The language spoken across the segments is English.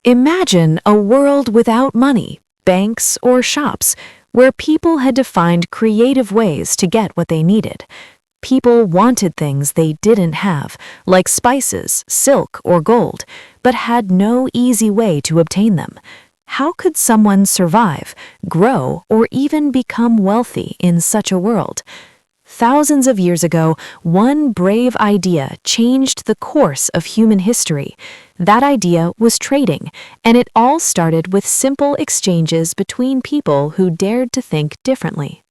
Imagine a world without money, banks, or shops, where people had to find creative ways to get what they needed. People wanted things they didn't have, like spices, silk, or gold, but had no easy way to obtain them. How could someone survive, grow, or even become wealthy in such a world? Thousands of years ago, one brave idea changed the course of human history. That idea was trading, and it all started with simple exchanges between people who dared to think differently.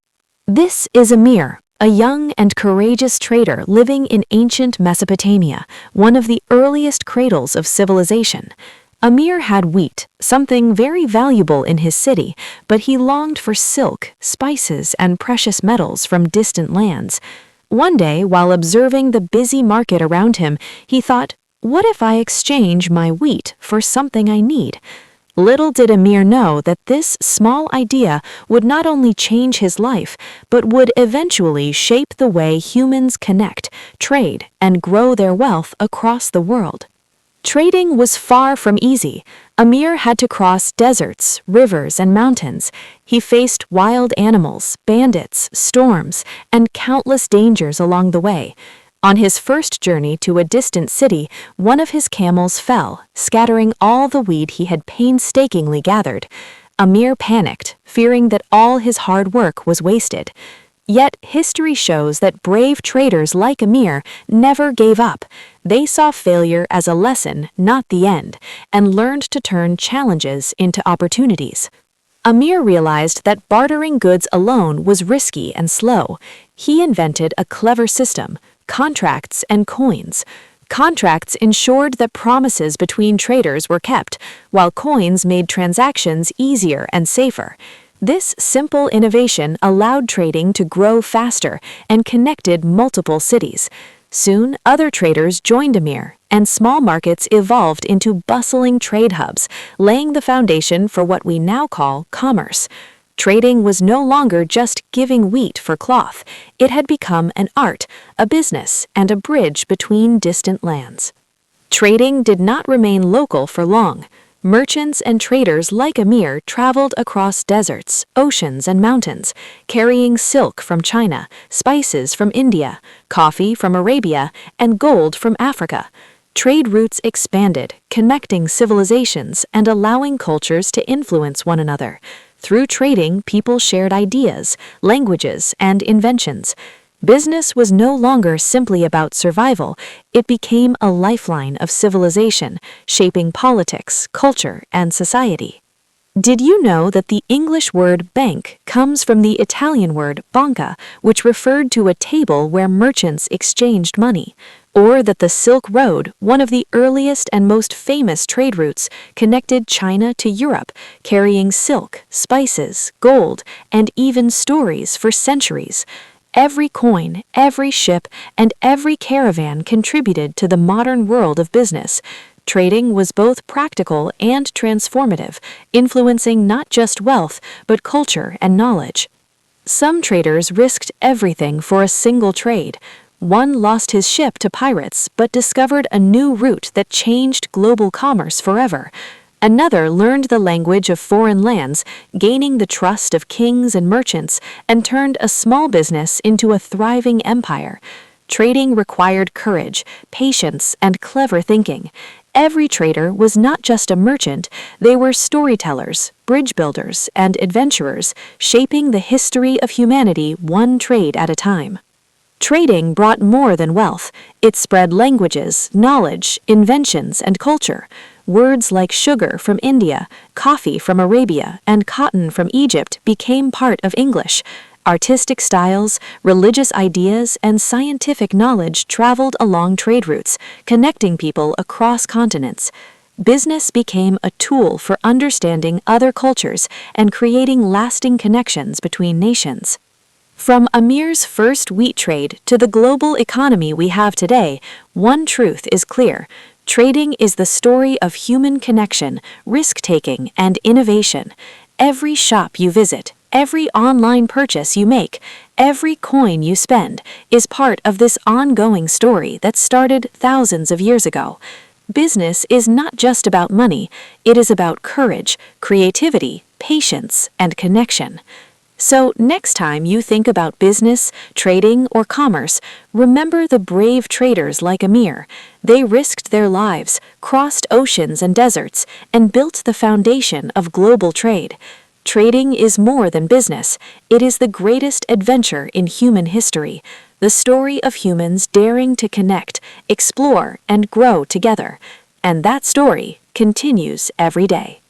This is Amir, a young and courageous trader living in ancient Mesopotamia, one of the earliest cradles of civilization. Amir had wheat, something very valuable in his city, but he longed for silk, spices, and precious metals from distant lands. One day, while observing the busy market around him, he thought, "What if I exchange my wheat for something I need?" Little did Amir know that this small idea would not only change his life, but would eventually shape the way humans connect, trade, and grow their wealth across the world. Trading was far from easy. Amir had to cross deserts, rivers, and mountains. He faced wild animals, bandits, storms, and countless dangers along the way. On his first journey to a distant city, one of his camels fell, scattering all the wheat he had painstakingly gathered. Amir panicked, fearing that all his hard work was wasted. Yet history shows that brave traders like Amir never gave up. They saw failure as a lesson, not the end, and learned to turn challenges into opportunities. Amir realized that bartering goods alone was risky and slow. He invented a clever system: contracts and coins. Contracts ensured that promises between traders were kept, while coins made transactions easier and safer. This simple innovation allowed trading to grow faster and connected multiple cities. Soon, other traders joined Amir, and small markets evolved into bustling trade hubs, laying the foundation for what we now call commerce. Trading was no longer just giving wheat for cloth. It had become an art, a business, and a bridge between distant lands. Trading did not remain local for long. Merchants and traders like Amir traveled across deserts, oceans, and mountains, carrying silk from China, spices from India, coffee from Arabia, and gold from Africa. Trade routes expanded, connecting civilizations and allowing cultures to influence one another. Through trading, people shared ideas, languages, and inventions. Business was no longer simply about survival. It became a lifeline of civilization, shaping politics, culture, and society. Did you know that the English word bank comes from the Italian word banca, which referred to a table where merchants exchanged money? Or that the Silk Road, one of the earliest and most famous trade routes, connected China to Europe, carrying silk, spices, gold, and even stories for centuries? Every coin, every ship, and every caravan contributed to the modern world of business. Trading was both practical and transformative, influencing not just wealth, but culture and knowledge. Some traders risked everything for a single trade. One lost his ship to pirates, but discovered a new route that changed global commerce forever. Another learned the language of foreign lands, gaining the trust of kings and merchants, and turned a small business into a thriving empire. Trading required courage, patience, and clever thinking. Every trader was not just a merchant, they were storytellers, bridge builders, and adventurers, shaping the history of humanity one trade at a time. Trading brought more than wealth. It spread languages, knowledge, inventions, and culture. Words like sugar from India, coffee from Arabia, and cotton from Egypt became part of English. Artistic styles, religious ideas, and scientific knowledge traveled along trade routes, connecting people across continents. Business became a tool for understanding other cultures and creating lasting connections between nations. From Amir's first wheat trade to the global economy we have today, one truth is clear. Trading is the story of human connection, risk-taking, and innovation. Every shop you visit, every online purchase you make, every coin you spend is part of this ongoing story that started thousands of years ago. Business is not just about money, it is about courage, creativity, patience, and connection. So, next time you think about business, trading, or commerce, remember the brave traders like Amir. They risked their lives, crossed oceans and deserts, and built the foundation of global trade. Trading is more than business, it is the greatest adventure in human history, the story of humans daring to connect, explore, and grow together. And that story continues every day.